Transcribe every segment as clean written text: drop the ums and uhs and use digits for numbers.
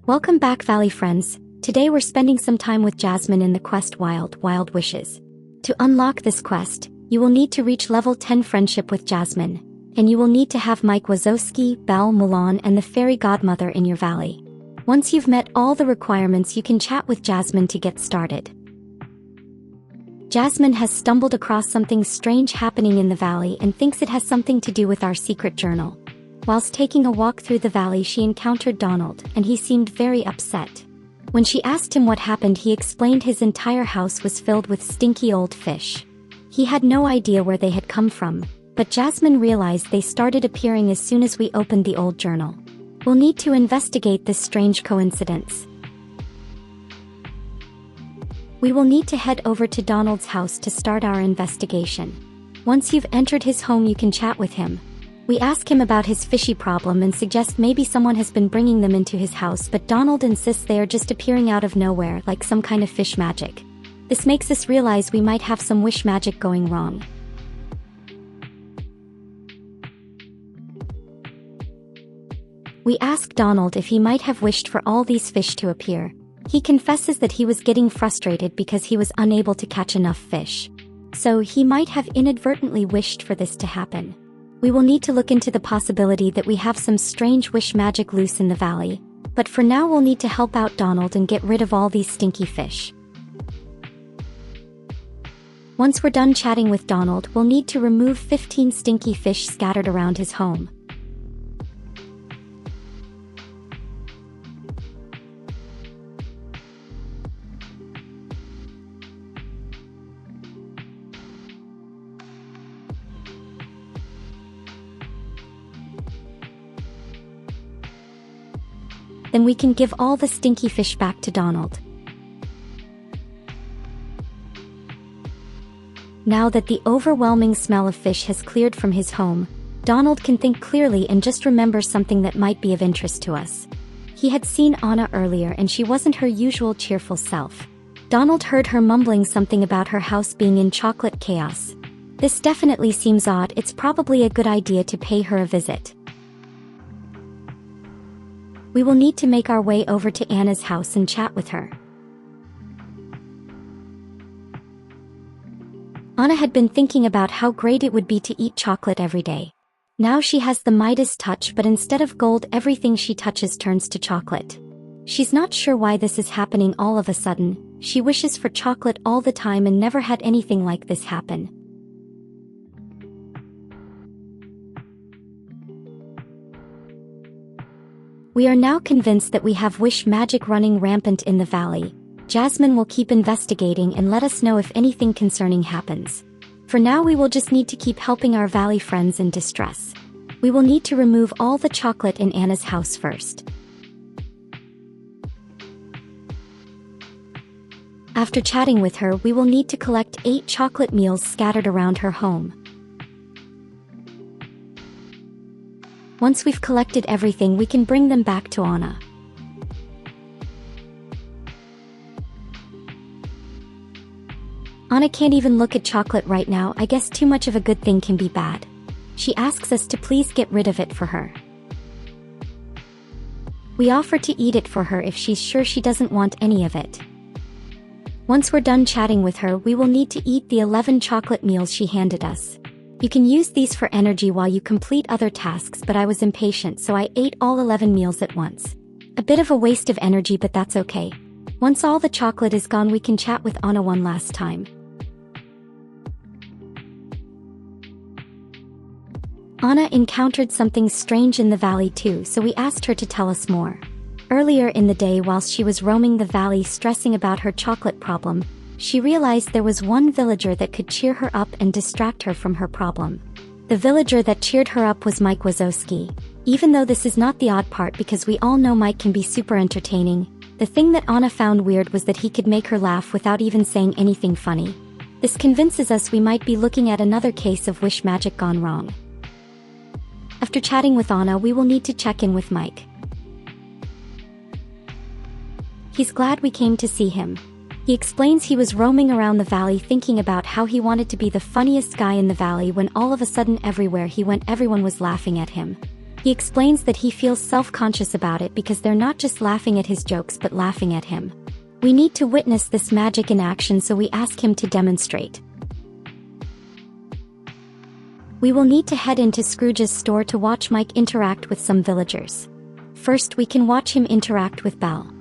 Welcome back, Valley friends. Today we're spending some time with Jasmine in the quest Wild Wishes. To unlock this quest, you will need to reach level 10 friendship with Jasmine, and you will need to have Mike Wazowski, Belle, Mulan, and the fairy godmother in your valley. Once you've met all the requirements, you can chat with Jasmine to get started. Jasmine has stumbled across something strange happening in the valley and thinks it has something to do with our secret journal. Whilst taking a walk through the valley, she encountered Donald, and he seemed very upset. When she asked him what happened, he explained his entire house was filled with stinky old fish. He had no idea where they had come from, but Jasmine realized they started appearing as soon as we opened the old journal. We'll need to investigate this strange coincidence. We will need to head over to Donald's house to start our investigation. Once you've entered his home, you can chat with him. We ask him about his fishy problem and suggest maybe someone has been bringing them into his house, but Donald insists they are just appearing out of nowhere like some kind of fish magic. This makes us realize we might have some wish magic going wrong. We ask Donald if he might have wished for all these fish to appear. He confesses that he was getting frustrated because he was unable to catch enough fish. So he might have inadvertently wished for this to happen. We will need to look into the possibility that we have some strange wish magic loose in the valley, but for now we'll need to help out Donald and get rid of all these stinky fish. Once we're done chatting with Donald, we'll need to remove 15 stinky fish scattered around his home. Then we can give all the stinky fish back to Donald. Now that the overwhelming smell of fish has cleared from his home, Donald can think clearly and just remember something that might be of interest to us. He had seen Anna earlier and she wasn't her usual cheerful self. Donald heard her mumbling something about her house being in chocolate chaos. This definitely seems odd. It's probably a good idea to pay her a visit. We will need to make our way over to Anna's house and chat with her. Anna had been thinking about how great it would be to eat chocolate every day. Now she has the Midas touch, but instead of gold, everything she touches turns to chocolate. She's not sure why this is happening all of a sudden. She wishes for chocolate all the time and never had anything like this happen. We are now convinced that we have wish magic running rampant in the valley. Jasmine will keep investigating and let us know if anything concerning happens. For now, we will just need to keep helping our valley friends in distress. We will need to remove all the chocolate in Anna's house first. After chatting with her, we will need to collect 8 chocolate meals scattered around her home. Once we've collected everything, we can bring them back to Anna. Anna can't even look at chocolate right now. I guess too much of a good thing can be bad. She asks us to please get rid of it for her. We offer to eat it for her if she's sure she doesn't want any of it. Once we're done chatting with her, we will need to eat the 11 chocolate meals she handed us. You can use these for energy while you complete other tasks, but I was impatient, so I ate all 11 meals at once. A bit of a waste of energy, but that's okay. Once all the chocolate is gone, we can chat with Anna one last time. Anna encountered something strange in the valley too, so we asked her to tell us more. Earlier in the day, whilst she was roaming the valley stressing about her chocolate problem, she realized there was one villager that could cheer her up and distract her from her problem. The villager that cheered her up was Mike Wazowski. Even though this is not the odd part, because we all know Mike can be super entertaining, the thing that Anna found weird was that he could make her laugh without even saying anything funny. This convinces us we might be looking at another case of wish magic gone wrong. After chatting with Anna, we will need to check in with Mike. He's glad we came to see him. He explains he was roaming around the valley thinking about how he wanted to be the funniest guy in the valley when all of a sudden everywhere he went everyone was laughing at him. He He explains that he feels self-conscious about it because they're not just laughing at his jokes but laughing at him. We need to witness this magic in action, so we ask him to demonstrate. We will need to head into Scrooge's store to watch Mike interact with some villagers. First, we can watch him interact with Belle.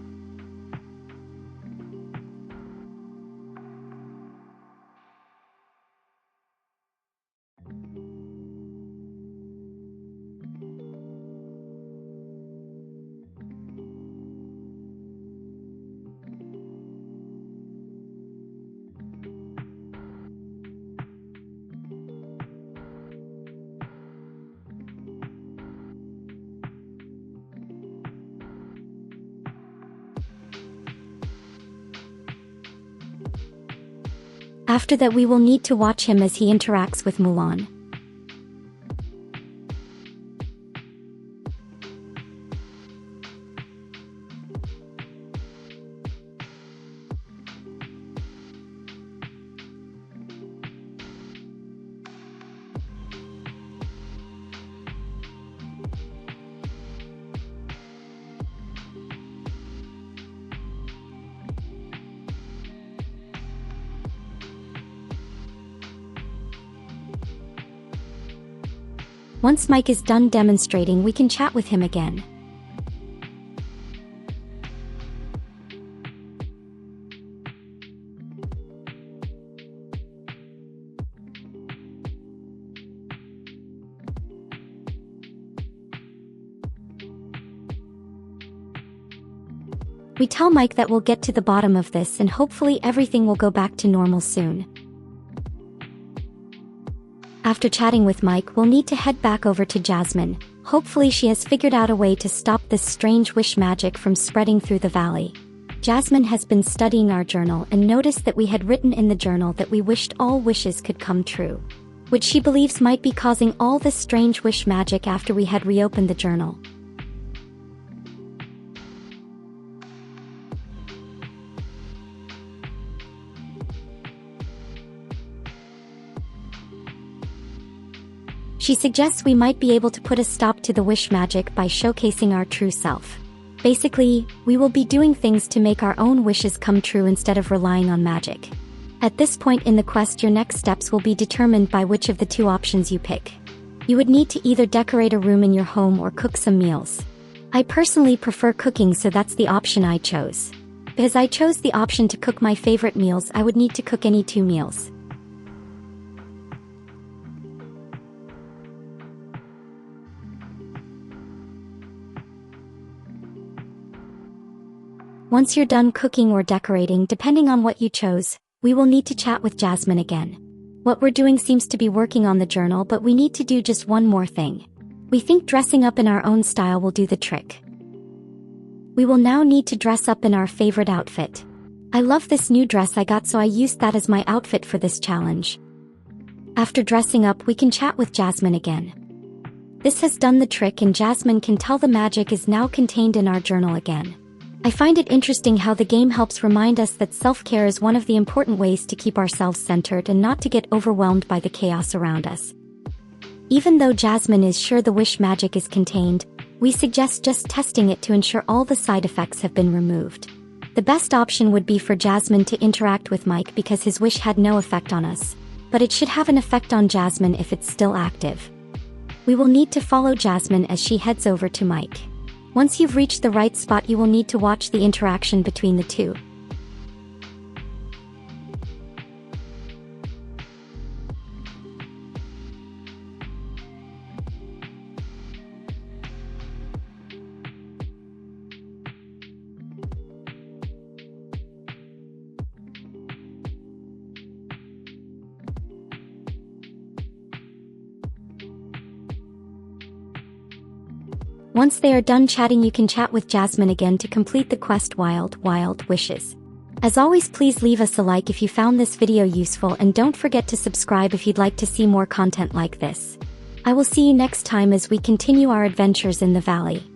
After that, we will need to watch him as he interacts with Mulan. Once Mike is done demonstrating, we can chat with him again. We tell Mike that we'll get to the bottom of this and hopefully everything will go back to normal soon. After chatting with Mike, we'll need to head back over to Jasmine. Hopefully she has figured out a way to stop this strange wish magic from spreading through the valley. Jasmine has been studying our journal and noticed that we had written in the journal that we wished all wishes could come true, which she believes might be causing all this strange wish magic after we had reopened the journal. She suggests we might be able to put a stop to the wish magic by showcasing our true self. Basically, we will be doing things to make our own wishes come true instead of relying on magic. At this point in the quest, your next steps will be determined by which of the two options you pick. You would need to either decorate a room in your home or cook some meals. I personally prefer cooking, so that's the option I chose. Because I chose the option to cook my favorite meals, I would need to cook any 2 meals. Once you're done cooking or decorating, depending on what you chose, we will need to chat with Jasmine again. What we're doing seems to be working on the journal, but we need to do just one more thing. We think dressing up in our own style will do the trick. We will now need to dress up in our favorite outfit. I love this new dress I got, so I used that as my outfit for this challenge. After dressing up, we can chat with Jasmine again. This has done the trick, and Jasmine can tell the magic is now contained in our journal again. I find it interesting how the game helps remind us that self-care is one of the important ways to keep ourselves centered and not to get overwhelmed by the chaos around us. Even though Jasmine is sure the wish magic is contained, we suggest just testing it to ensure all the side effects have been removed. The best option would be for Jasmine to interact with Mike because his wish had no effect on us, but it should have an effect on Jasmine if it's still active. We will need to follow Jasmine as she heads over to Mike. Once you've reached the right spot, you will need to watch the interaction between the two. Once they are done chatting, you can chat with Jasmine again to complete the quest Wild Wishes. As always, please leave us a like if you found this video useful, and don't forget to subscribe if you'd like to see more content like this. I will see you next time as we continue our adventures in the valley.